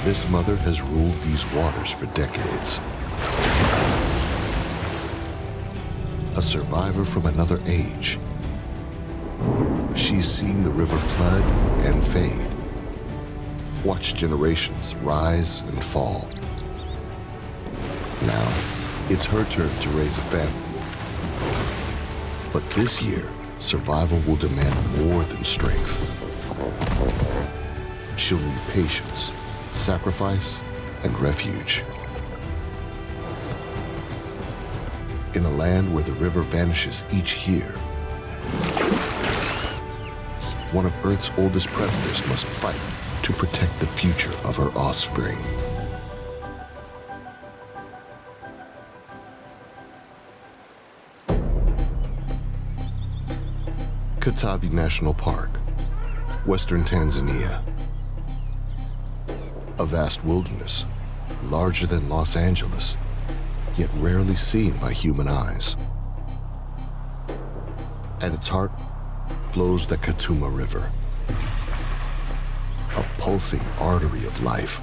This mother has ruled these waters for decades. A survivor from another age. She's seen the river flood and fade, watched generations rise and fall. Now, it's her turn to raise a family. But this year, survival will demand more than strength. She'll need patience, sacrifice, and refuge. In a land where the river vanishes each year, one of Earth's oldest predators must fight to protect the future of her offspring. Katavi National Park, western Tanzania. A vast wilderness, larger than Los Angeles, yet rarely seen by human eyes. At its heart flows the Katuma River, a pulsing artery of life.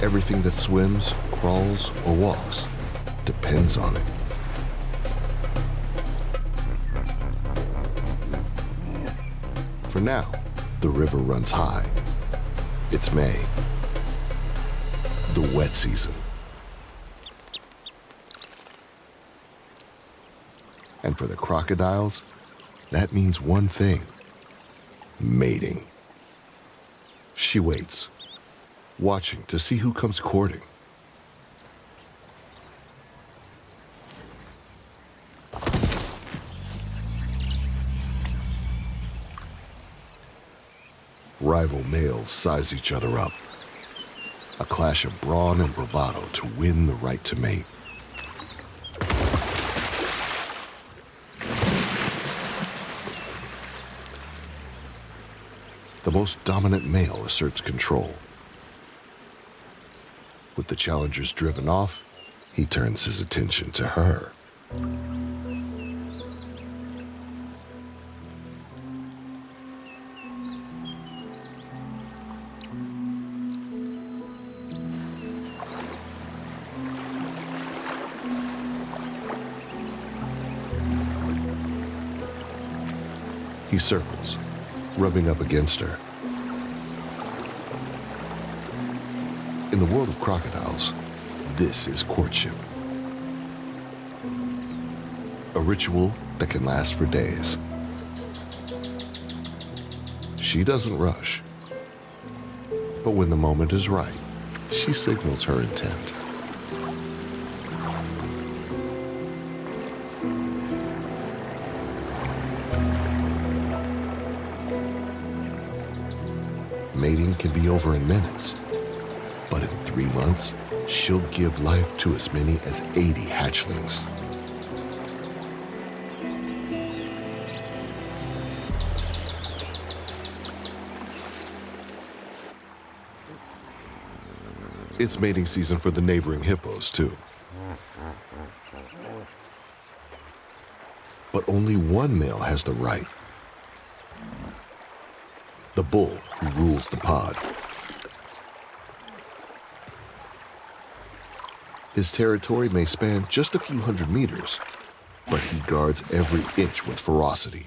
Everything that swims, crawls, or walks depends on it. For now, the river runs high. It's May, the wet season. And for the crocodiles, that means one thing: mating. She waits, watching to see who comes courting. Rival males size each other up. A clash of brawn and bravado to win the right to mate. The most dominant male asserts control. With the challengers driven off, he turns his attention to her. He circles, rubbing up against her. In the world of crocodiles, this is courtship. A ritual that can last for days. She doesn't rush. But when the moment is right, she signals her intent. Mating can be over in minutes, but in 3 months, she'll give life to as many as 80 hatchlings. It's mating season for the neighboring hippos, too. But only one male has the right. The bull who rules the pod. His territory may span just a few hundred meters, but he guards every inch with ferocity.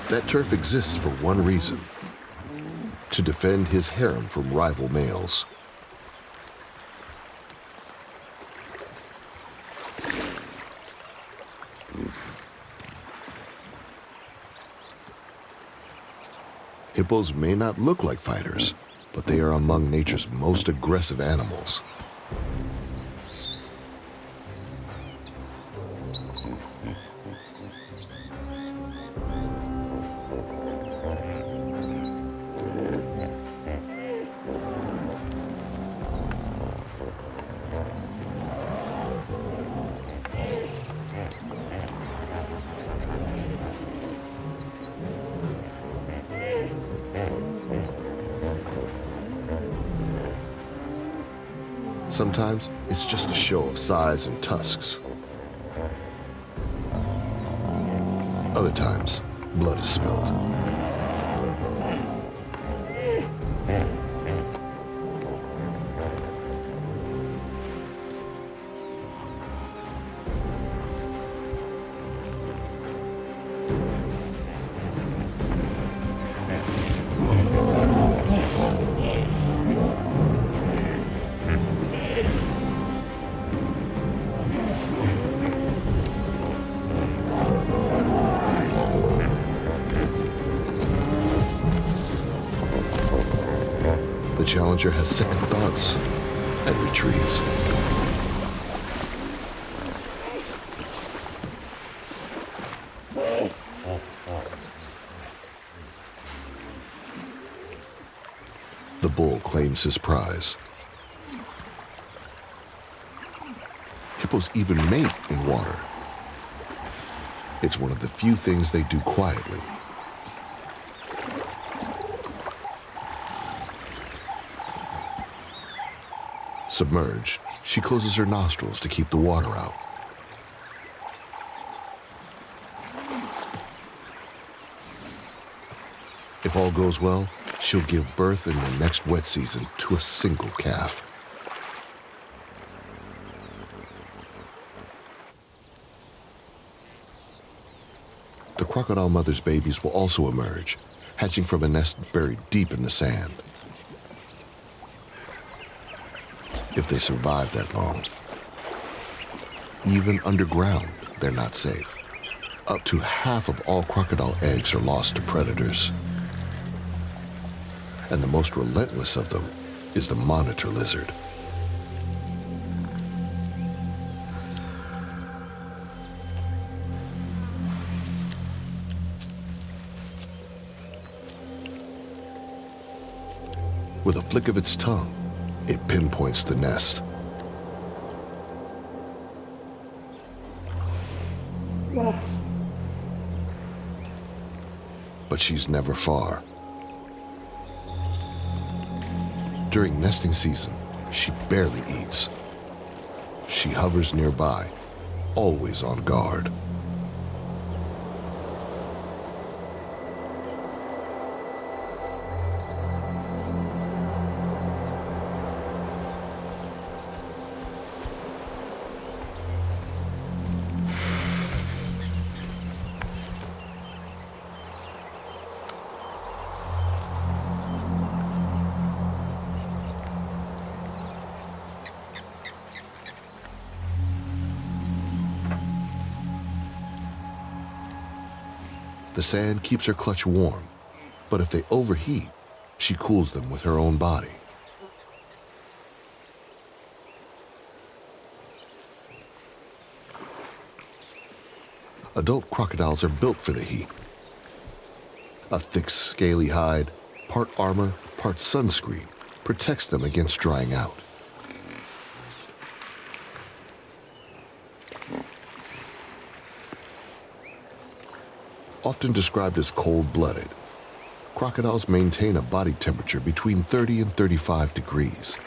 That turf exists for one reason: to defend his harem from rival males. Hippos may not look like fighters, but they are among nature's most aggressive animals. Sometimes it's just a show of size and tusks. Other times, blood is spilled. The challenger has second thoughts and retreats. The bull claims his prize. Hippos even mate in water. It's one of the few things they do quietly. Submerged, she closes her nostrils to keep the water out. If all goes well, she'll give birth in the next wet season to a single calf. The crocodile mother's babies will also emerge, hatching from a nest buried deep in the sand. If they survive that long. Even underground, they're not safe. Up to half of all crocodile eggs are lost to predators. And the most relentless of them is the monitor lizard. With a flick of its tongue, it pinpoints the nest. But she's never far. During nesting season, she barely eats. She hovers nearby, always on guard. The sand keeps her clutch warm, but if they overheat, she cools them with her own body. Adult crocodiles are built for the heat. A thick, scaly hide, part armor, part sunscreen, protects them against drying out. Often described as cold-blooded, crocodiles maintain a body temperature between 30 and 35 degrees.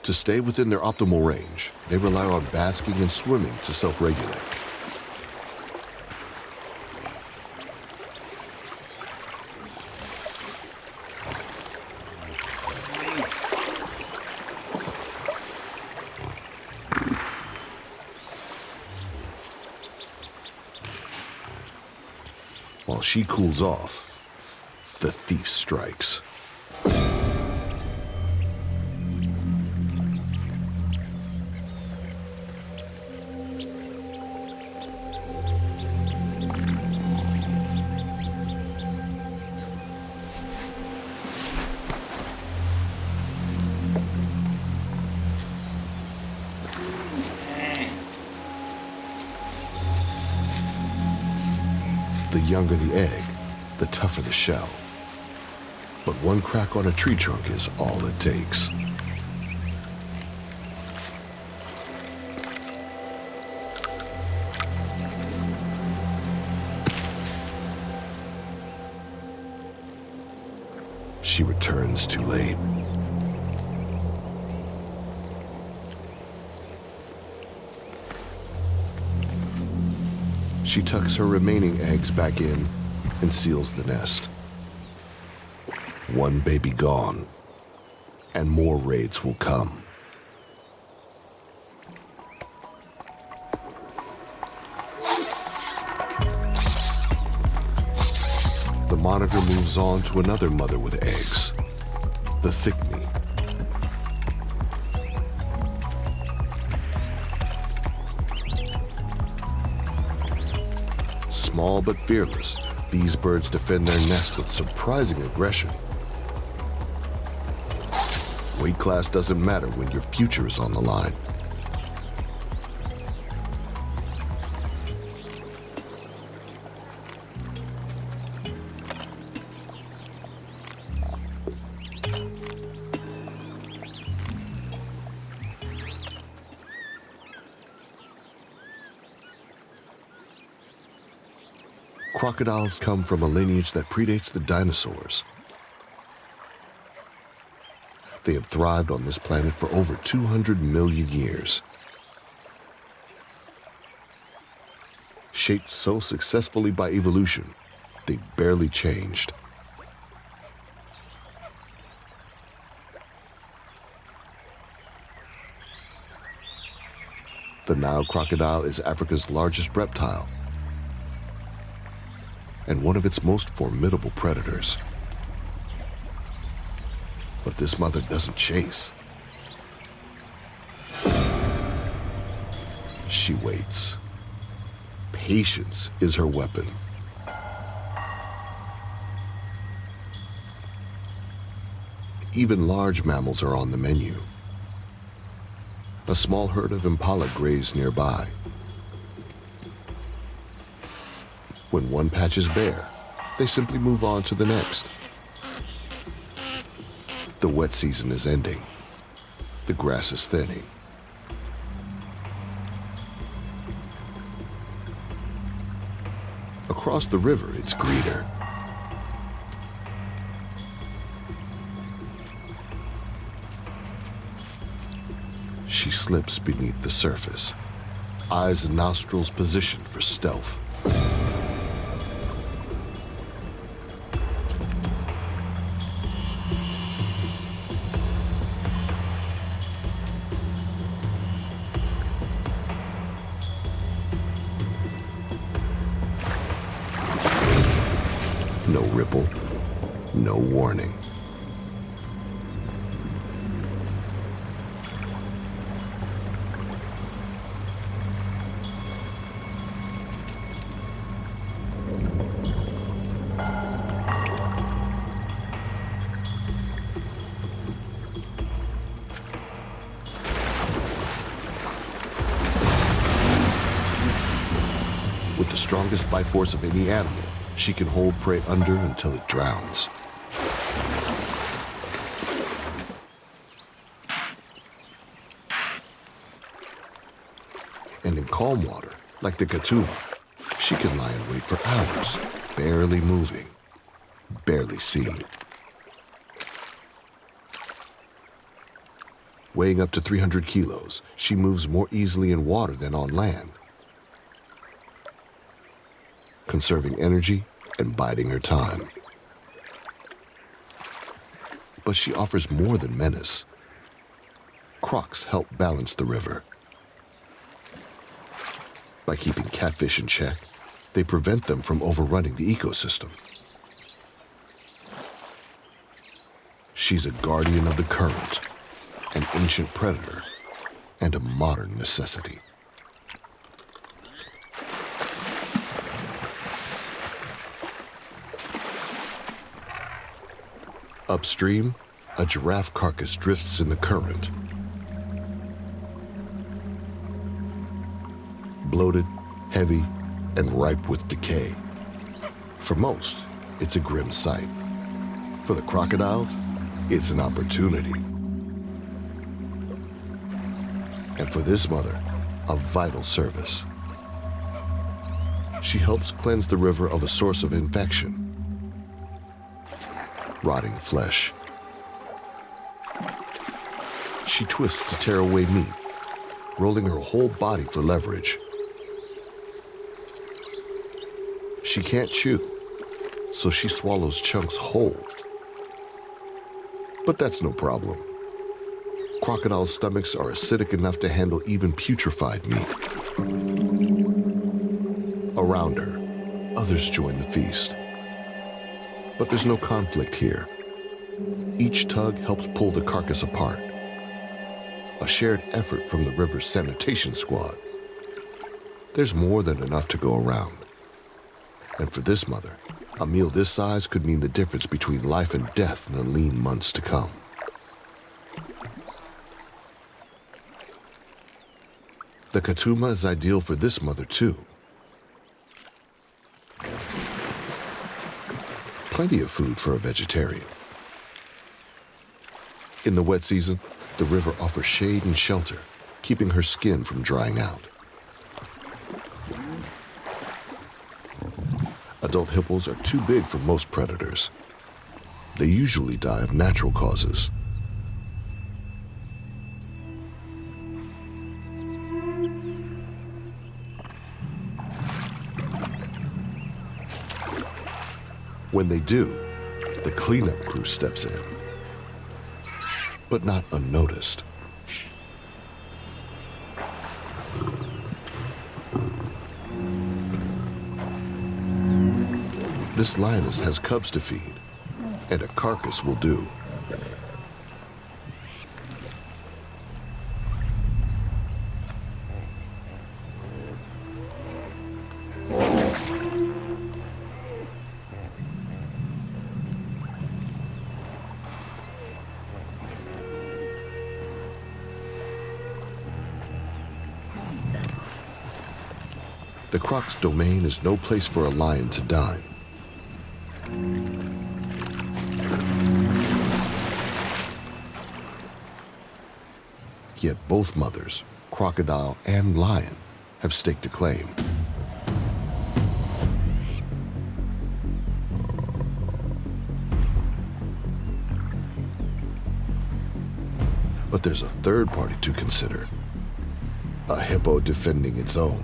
To stay within their optimal range, they rely on basking and swimming to self-regulate. While she cools off, the thief strikes. The younger the egg, the tougher the shell. But one crack on a tree trunk is all it takes. she returns too late. She tucks her remaining eggs back in and seals the nest. One baby gone, and more raids will come. The monitor moves on to another mother with eggs, the thickney. Small but fearless, these birds defend their nest with surprising aggression. Weight class doesn't matter when your future is on the line. Crocodiles come from a lineage that predates the dinosaurs. They have thrived on this planet for over 200 million years. Shaped so successfully by evolution, they barely changed. The Nile crocodile is Africa's largest reptile and one of its most formidable predators. But this mother doesn't chase. She waits. Patience is her weapon. Even large mammals are on the menu. A small herd of impala graze nearby. When one patch is bare, they simply move on to the next. The wet season is ending. The grass is thinning. Across the river, it's greener. She slips beneath the surface, eyes and nostrils positioned for stealth. No ripple, no warning. With the strongest bite force of any animal, she can hold prey under until it drowns. And in calm water, like the Katuma, she can lie in wait for hours, barely moving, barely seen. Weighing up to 300 kilos, she moves more easily in water than on land, conserving energy and biding her time. But she offers more than menace. Crocs help balance the river. By keeping catfish in check, they prevent them from overrunning the ecosystem. She's a guardian of the current, an ancient predator, and a modern necessity. Upstream, a giraffe carcass drifts in the current. Bloated, heavy, and ripe with decay. For most, it's a grim sight. For the crocodiles, it's an opportunity. And for this mother, a vital service. She helps cleanse the river of a source of infection. rotting flesh. She twists to tear away meat, rolling her whole body for leverage. She can't chew, so she swallows chunks whole. But that's no problem. Crocodile stomachs are acidic enough to handle even putrefied meat. Around her, others join the feast. But there's no conflict here. Each tug helps pull the carcass apart. A shared effort from the river's sanitation squad. There's more than enough to go around. And for this mother, a meal this size could mean the difference between life and death in the lean months to come. The Katuma is ideal for this mother too. Plenty of food for a vegetarian. In the wet season, the river offers shade and shelter, keeping her skin from drying out. Adult hippos are too big for most predators. They usually die of natural causes. When they do, the cleanup crew steps in, but not unnoticed. This lioness has cubs to feed, and a carcass will do. The Croc's domain is no place for a lion to dine. Yet both mothers, crocodile and lion, have staked a claim. But there's a third party to consider. A hippo defending its own.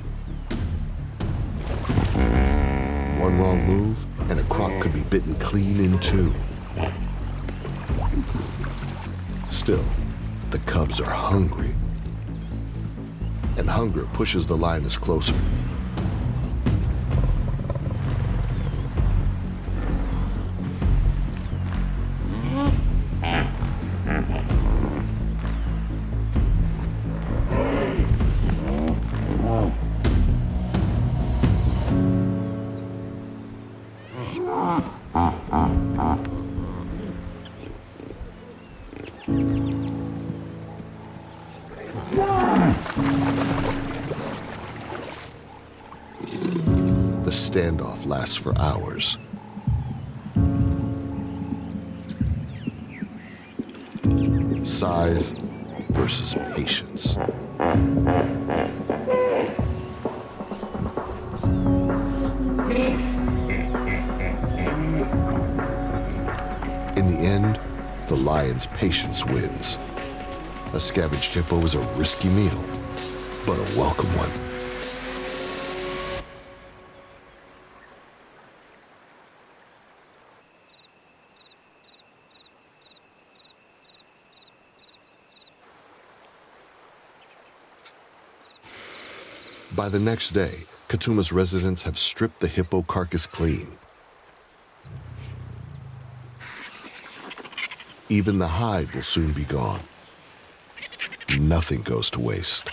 One wrong move, and a croc could be bitten clean in two. Still, the cubs are hungry. And hunger pushes the lioness closer. The standoff lasts for hours. Size versus patience. In the end, the lion's patience wins. A scavenged hippo is a risky meal, but a welcome one. By the next day, Katuma's residents have stripped the hippo carcass clean. Even the hide will soon be gone. Nothing goes to waste.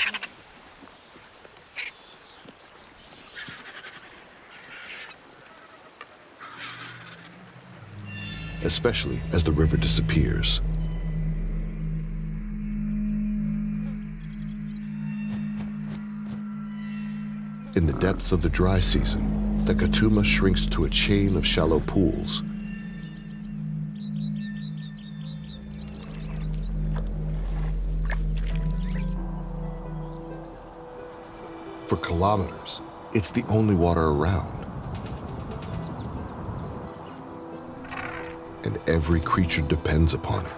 Especially as the river disappears. In the depths of the dry season, the Katuma shrinks to a chain of shallow pools. For kilometers, it's the only water around. And and every creature depends upon it.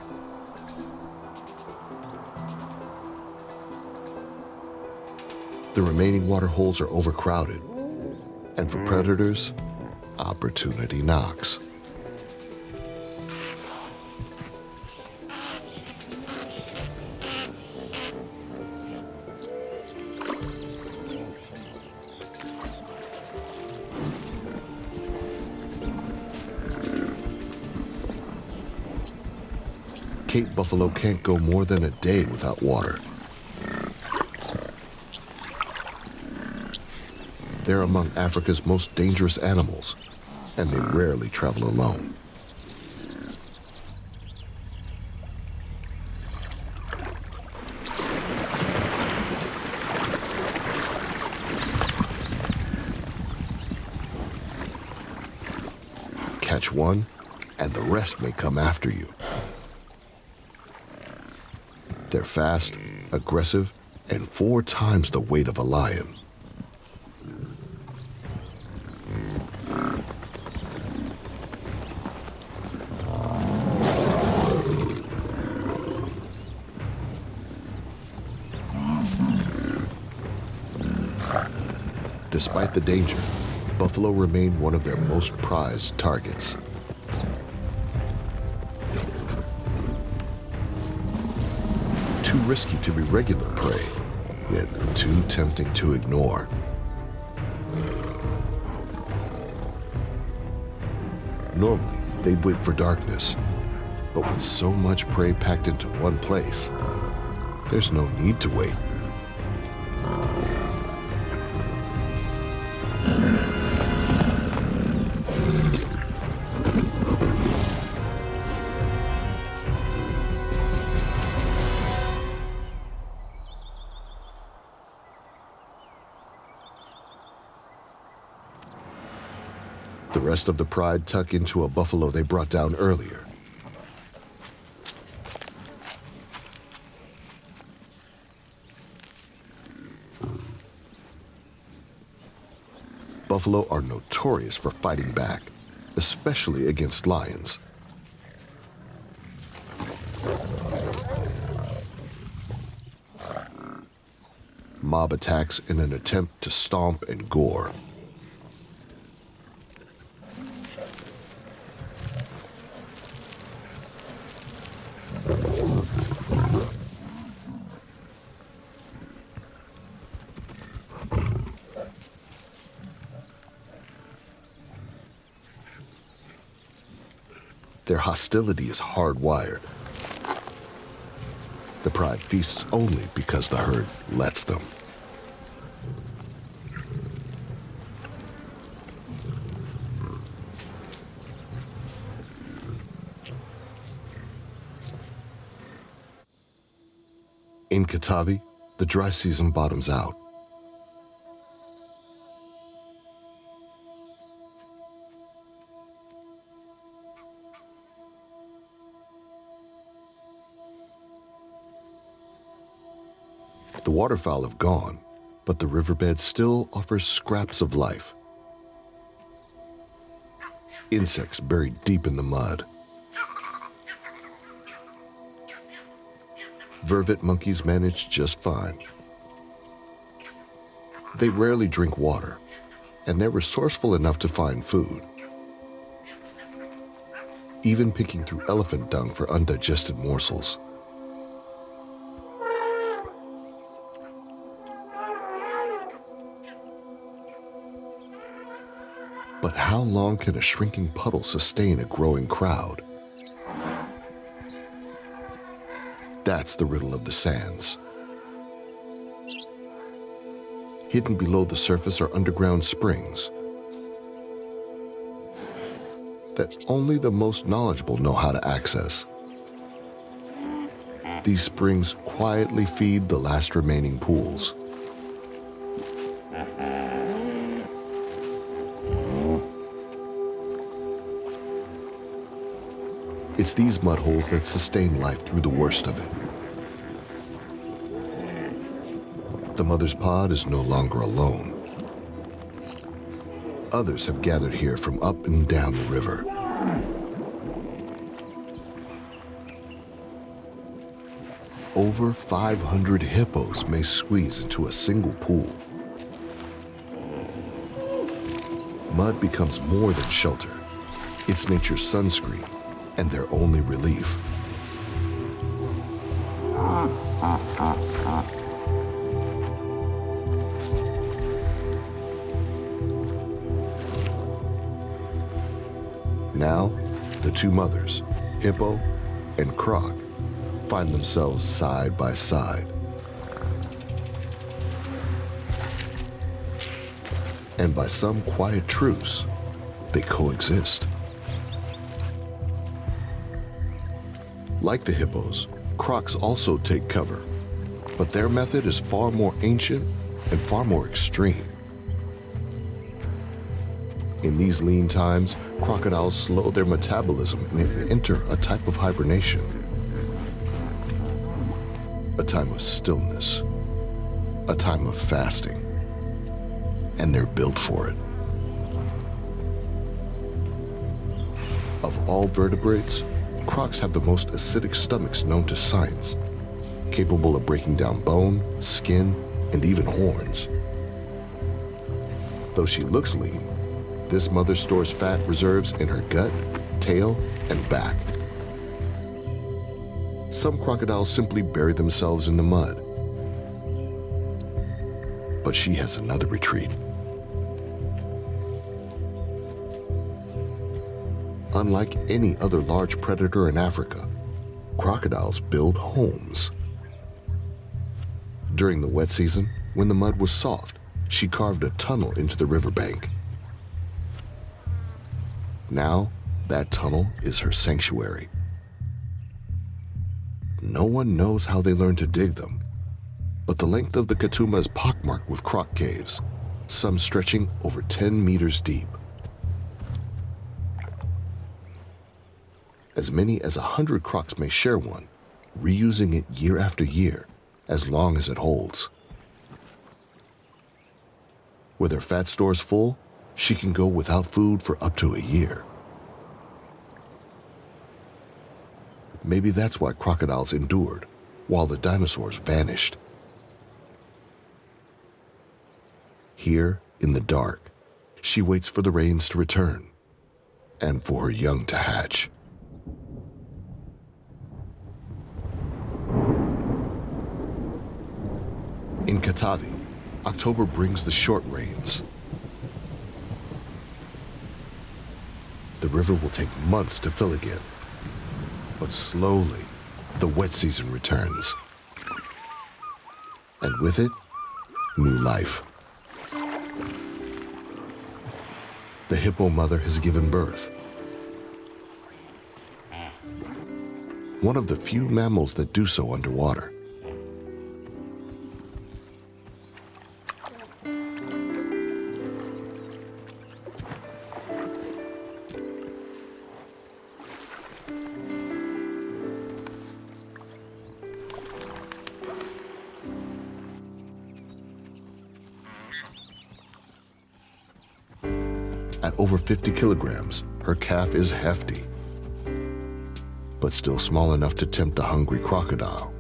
The remaining water holes are overcrowded, and for predators, opportunity knocks. Cape buffalo can't go more than a day without water. They're among Africa's most dangerous animals, and they rarely travel alone. Catch one, and the rest may come after you. They're fast, aggressive, and 4 times the weight of a lion. Despite the danger, buffalo remain one of their most prized targets. Too risky to be regular prey, yet too tempting to ignore. Normally, they'd wait for darkness, but with so much prey packed into one place, there's no need to wait. The rest of the pride tuck into a buffalo they brought down earlier. Buffalo are notorious for fighting back, especially against lions. Mob attacks in an attempt to stomp and gore. Their hostility is hardwired. The pride feasts only because the herd lets them. In Katavi, the dry season bottoms out. The waterfowl have gone, but the riverbed still offers scraps of life. Insects buried deep in the mud. Vervet monkeys manage just fine. They rarely drink water, and they're resourceful enough to find food, even picking through elephant dung for undigested morsels. But how long can a shrinking puddle sustain a growing crowd? That's the riddle of the sands. Hidden below the surface are underground springs that only the most knowledgeable know how to access. These springs quietly feed the last remaining pools. It's these mud holes that sustain life through the worst of it. The mother's pod is no longer alone. Others have gathered here from up and down the river. over 500 hippos may squeeze into a single pool. Mud becomes more than shelter. It's nature's sunscreen and their only relief. Now, the two mothers, Hippo and Croc, find themselves side by side. And by some quiet truce, they coexist. Like the hippos, Crocs also take cover, but their method is far more ancient and far more extreme. In these lean times, crocodiles slow their metabolism and enter a type of hibernation. A time of stillness, a time of fasting, and they're built for it. Of all vertebrates, Crocs have the most acidic stomachs known to science, capable of breaking down bone, skin, and even horns. Though she looks lean, this mother stores fat reserves in her gut, tail, and back. Some crocodiles simply bury themselves in the mud. But she has another retreat. Unlike any other large predator in Africa, crocodiles build homes. During the wet season, when the mud was soft, she carved a tunnel into the riverbank. Now, that tunnel is her sanctuary. No one knows how they learned to dig them, but the length of the Katuma is pockmarked with croc caves, some stretching over 10 meters deep. As many as 100 crocs may share one, reusing it year after year, as long as it holds. With her fat stores full, she can go without food for up to a year. Maybe that's why crocodiles endured, while the dinosaurs vanished. Here, in the dark, she waits for the rains to return, and for her young to hatch. In Katavi, October brings the short rains. The river will take months to fill again, but slowly, the wet season returns. And with it, new life. The hippo mother has given birth. One of the few mammals that do so underwater. At over 50 kilograms, her calf is hefty, but still small enough to tempt a hungry crocodile.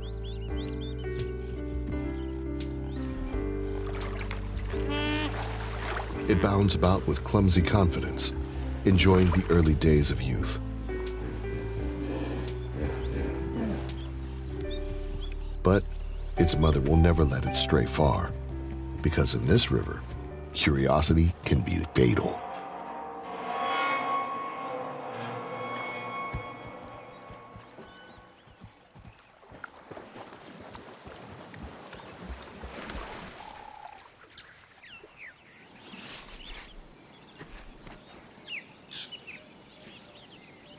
It bounds about with clumsy confidence, enjoying the early days of youth. But its mother will never let it stray far, because in this river, curiosity can be fatal.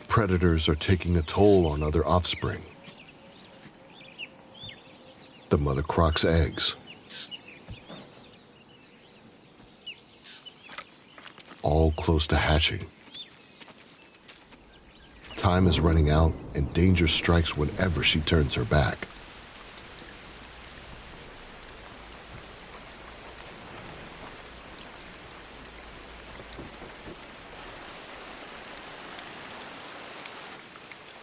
Predators are taking a toll on other offspring. The mother croc's eggs. All close to hatching. Time is running out and danger strikes whenever she turns her back.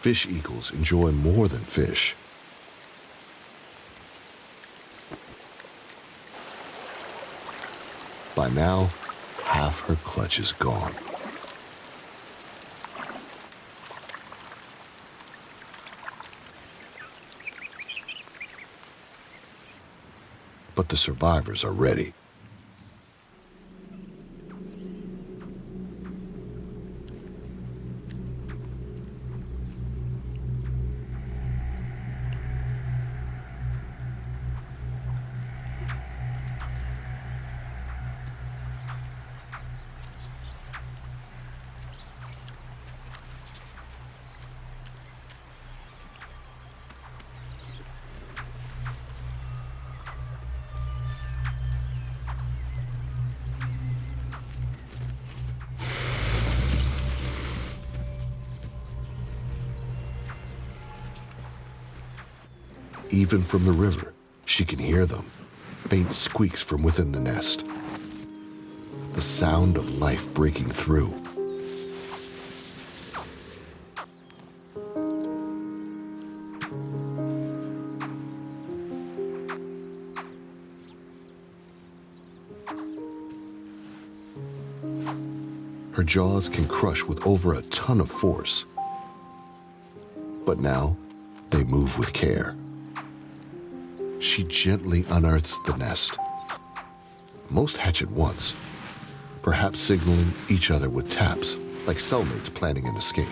Fish eagles enjoy more than fish. By now, half her clutch is gone. But the survivors are ready. Even from the river, she can hear them, faint squeaks from within the nest. The sound of life breaking through. Her jaws can crush with over a ton of force. But now, they move with care. She gently unearths the nest. Most hatch at once, perhaps signaling each other with taps, like cellmates planning an escape.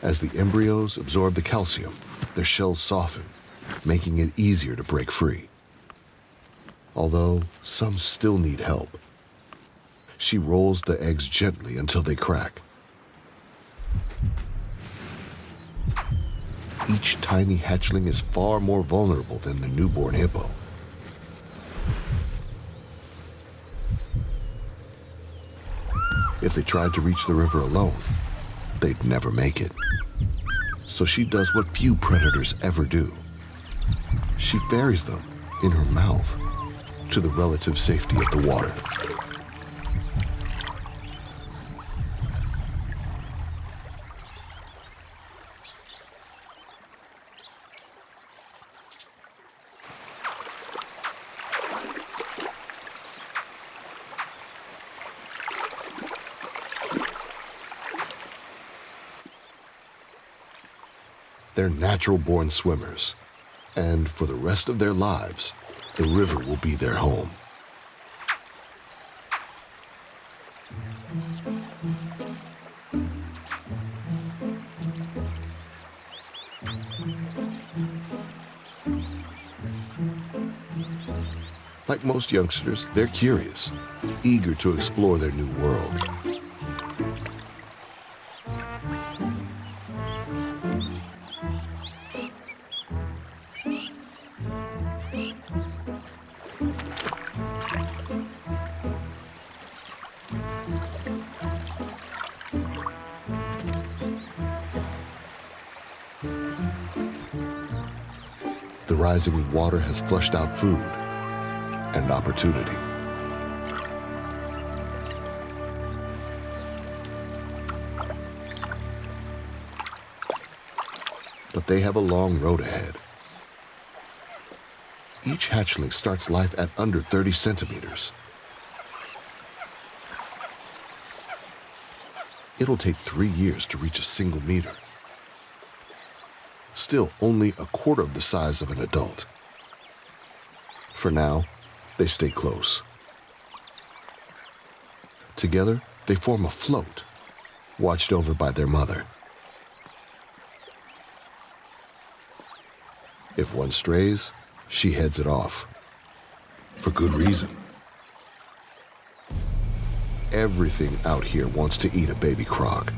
As the embryos absorb the calcium, their shells soften, making it easier to break free. Although some still need help. She rolls the eggs gently until they crack. Each tiny hatchling is far more vulnerable than the newborn hippo. If they tried to reach the river alone, they'd never make it. So she does what few predators ever do. She ferries them in her mouth to the relative safety of the water. They're natural-born swimmers, and for the rest of their lives, the river will be their home. Like most youngsters, they're curious, eager to explore their new world. The rising water has flushed out food and opportunity. But they have a long road ahead. Each hatchling starts life at under 30 centimeters. It'll take 3 years to reach a single meter. Still only a quarter of the size of an adult. For now, they stay close. Together, they form a float, watched over by their mother. If one strays, she heads it off. For good reason. Everything out here wants to eat a baby croc.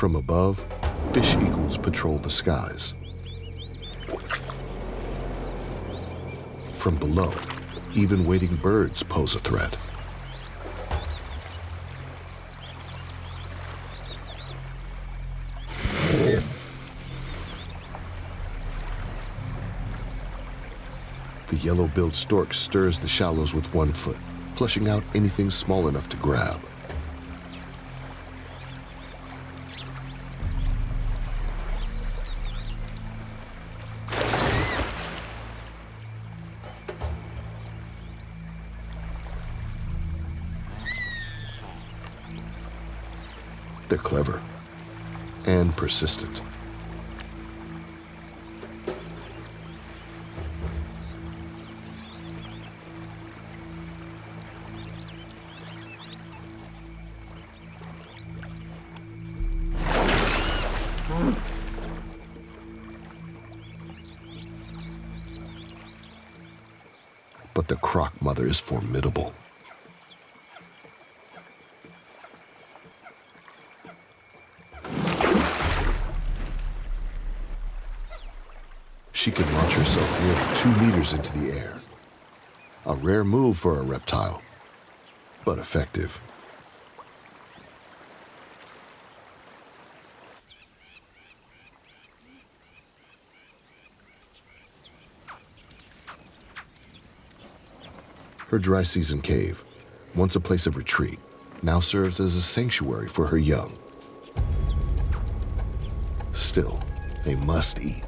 From above, fish eagles patrol the skies. From below, even wading birds pose a threat. The yellow-billed stork stirs the shallows with one foot, flushing out anything small enough to grab. They're clever and persistent. But the croc mother is formidable. She can launch herself nearly 2 meters into the air. A rare move for a reptile, but effective. Her dry season cave, once a place of retreat, now serves as a sanctuary for her young. Still, they must eat.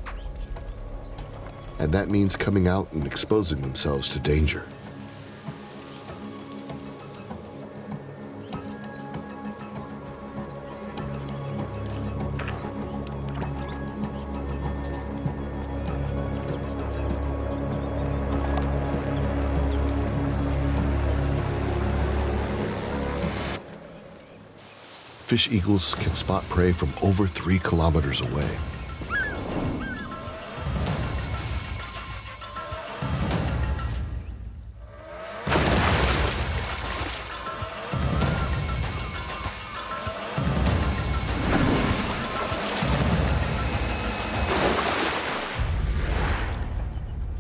And that means coming out and exposing themselves to danger. Fish eagles can spot prey from over 3 kilometers away.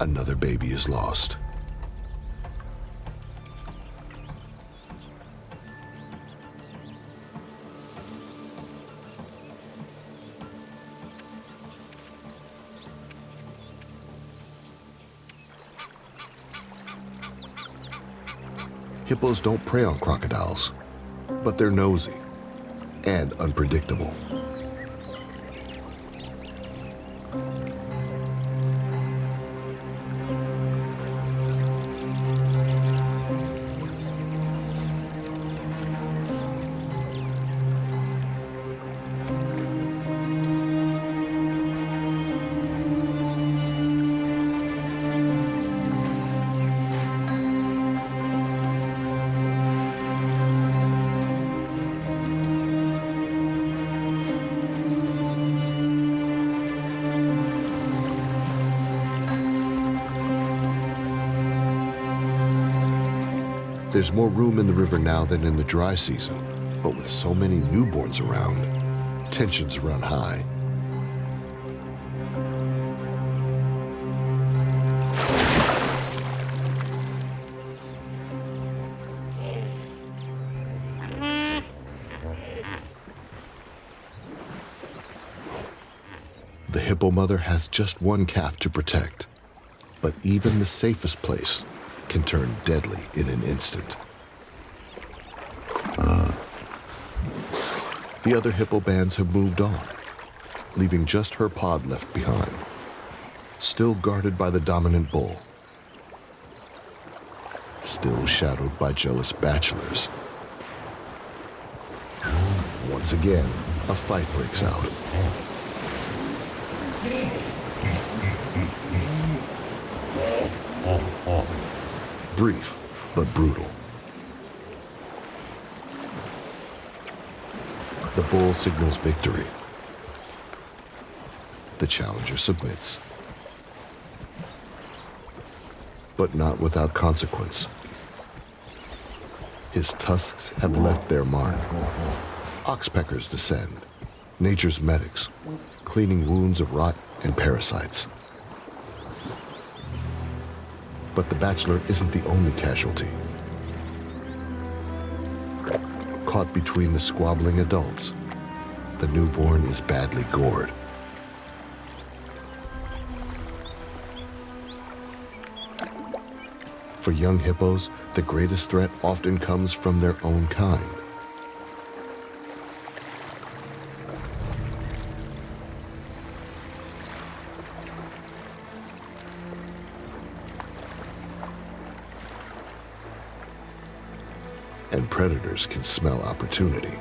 Another baby is lost. Hippos don't prey on crocodiles, but they're nosy and unpredictable. There's more room in the river now than in the dry season, but with so many newborns around, tensions run high. The hippo mother has just one calf to protect, but even the safest place can turn deadly in an instant. The other hippo bands have moved on, leaving just her pod left behind, still guarded by the dominant bull, still shadowed by jealous bachelors. Once again, a fight breaks out. Brief, but brutal. The bull signals victory. The challenger submits. But not without consequence. His tusks have left their mark. Oxpeckers descend, nature's medics, cleaning wounds of rot and parasites. But the bachelor isn't the only casualty. Caught between the squabbling adults, the newborn is badly gored. For young hippos, the greatest threat often comes from their own kind. And predators can smell opportunity.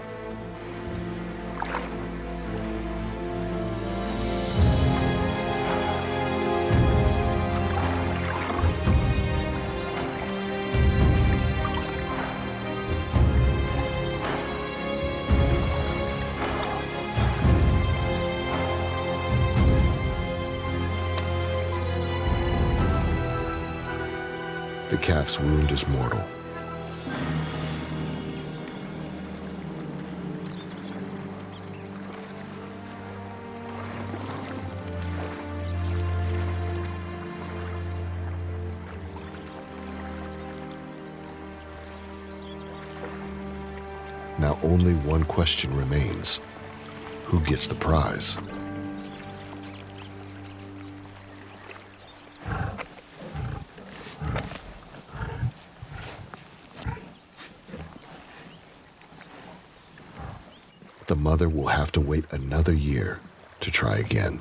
The calf's wound is mortal. Now only one question remains. Who gets the prize? The mother will have to wait another year to try again.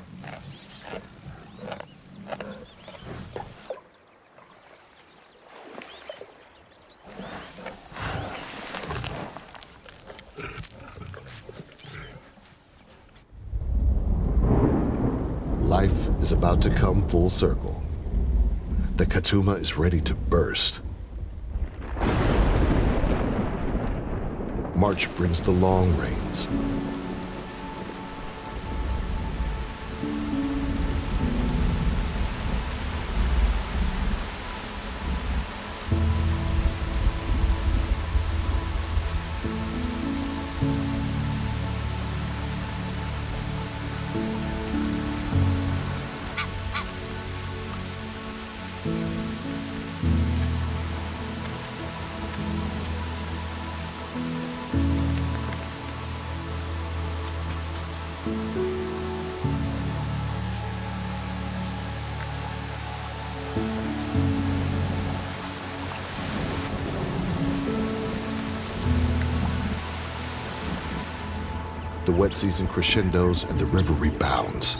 Life is about to come full circle. The Katuma is ready to burst. March brings the long rains. The wet season crescendos and the river rebounds.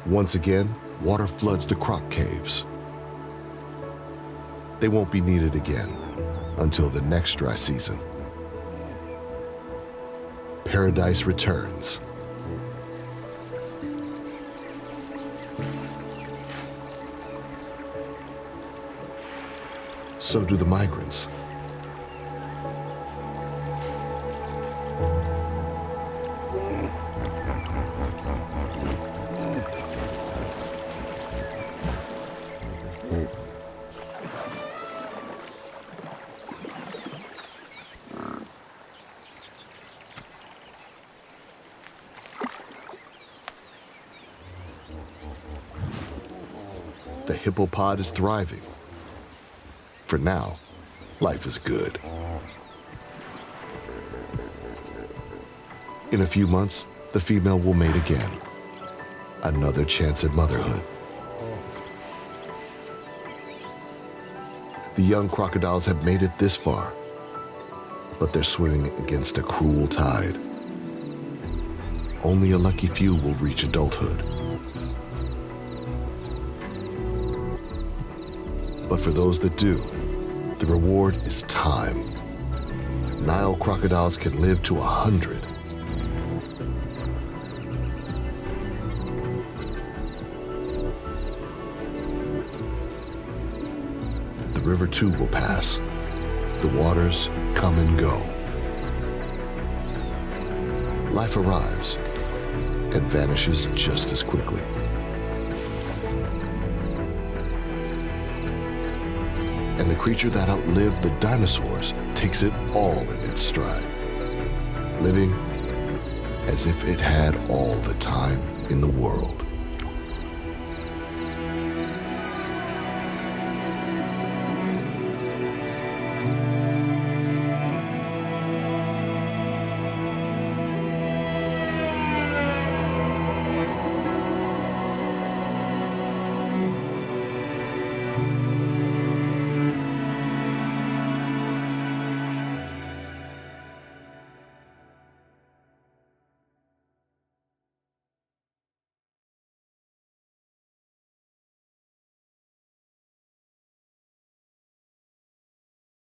Once again, water floods the Croc caves. They won't be needed again until the next dry season. Paradise returns. So do the migrants. The hippopod is thriving. For now, life is good. In a few months, the female will mate again. Another chance at motherhood. The young crocodiles have made it this far, but they're swimming against a cruel tide. Only a lucky few will reach adulthood. But for those that do, the reward is time. Nile crocodiles can live to 100. The river too will pass. The waters come and go. Life arrives and vanishes just as quickly. And the creature that outlived the dinosaurs takes it all in its stride, living as if it had all the time in the world.